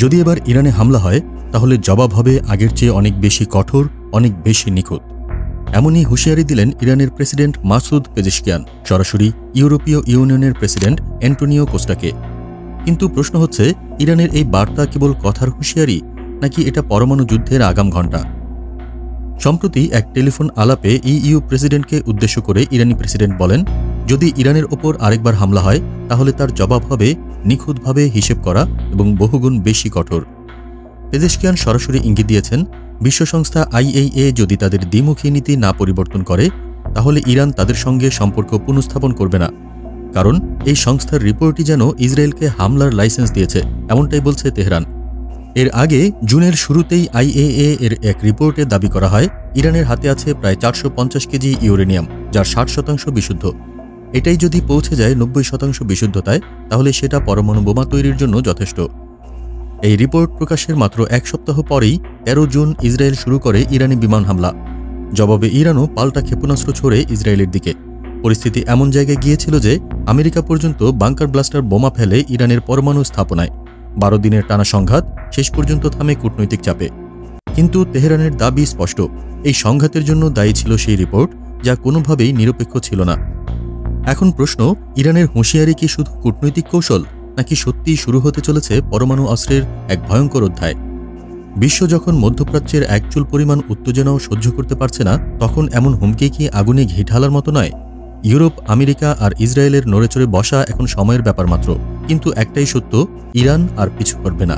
যদি এবার ইরানে হামলা হয় তাহলে জবাব হবে আগের চেয়ে অনেক বেশি কঠোর, অনেক বেশি নিখুঁত। এমনই হুঁশিয়ারি দিলেন ইরানের প্রেসিডেন্ট মাসুদ পেজেশকিয়ান সরাসরি ইউরোপীয় ইউনিয়নের প্রেসিডেন্ট অ্যান্টোনিও কোস্টাকে। কিন্তু প্রশ্ন হচ্ছে, ইরানের এই বার্তা কেবল কথার হুঁশিয়ারি, নাকি এটা পরমাণু যুদ্ধের আগাম ঘণ্টা? সম্প্রতি এক টেলিফোন আলাপে ইইউ প্রেসিডেন্টকে উদ্দেশ্য করে ইরানি প্রেসিডেন্ট বলেন, যদি ইরানের ওপর আরেকবার হামলা হয় তাহলে তার জবাব হবে নিখুঁতভাবে হিসেব করা এবং বহুগুণ বেশি কঠোর। পেজেশকিয়ান সরাসরি ইঙ্গিত দিয়েছেন, বিশ্ব সংস্থা আইএইএ যদি তাদের দ্বিমুখী নীতি না পরিবর্তন করে তাহলে ইরান তাদের সঙ্গে সম্পর্ক পুনঃস্থাপন করবে না। কারণ এই সংস্থার রিপোর্টই যেন ইসরায়েলকে হামলার লাইসেন্স দিয়েছে, এমনটাই বলছে তেহরান। এর আগে জুনের শুরুতেই আইএইএ এর এক রিপোর্টে দাবি করা হয় ইরানের হাতে আছে প্রায় 450 কেজি ইউরেনিয়াম, যার 60% বিশুদ্ধ। এটাই যদি পৌঁছে যায় 90% বিশুদ্ধতায়, তাহলে সেটা পরমাণু বোমা তৈরির জন্য যথেষ্ট। এই রিপোর্ট প্রকাশের মাত্র এক সপ্তাহ পরেই 13 জুন ইসরায়েল শুরু করে ইরানি বিমান হামলা। জবাবে ইরানও পাল্টা ক্ষেপণাস্ত্র ছোড়ে ইসরায়েলের দিকে। পরিস্থিতি এমন জায়গায় গিয়েছিল যে আমেরিকা পর্যন্ত বাংকার ব্লাস্টার বোমা ফেলে ইরানের পরমাণু স্থাপনায়। 12 দিনের টানা সংঘাত শেষ পর্যন্ত থামে কূটনৈতিক চাপে। কিন্তু তেহরানের দাবি স্পষ্ট, এই সংঘাতের জন্য দায়ী ছিল সেই রিপোর্ট, যা কোনোভাবেই নিরপেক্ষ ছিল না। এখন প্রশ্ন, ইরানের হুঁশিয়ারি কি শুধু কূটনৈতিক কৌশল, নাকি সত্যিই শুরু হতে চলেছে পরমাণু অস্ত্রের এক ভয়ঙ্কর অধ্যায়? বিশ্ব যখন মধ্যপ্রাচ্যের এক চুল পরিমাণ উত্তেজনাও সহ্য করতে পারছে না, তখন এমন হুমকি কি আগুনে ঘি ঢালার মতো নয়? ইউরোপ, আমেরিকা আর ইসরায়েলের নড়েচড়ে বসা এখন সময়ের ব্যাপার মাত্র। কিন্তু একটাই সত্য, ইরান আর পিছু করবে না।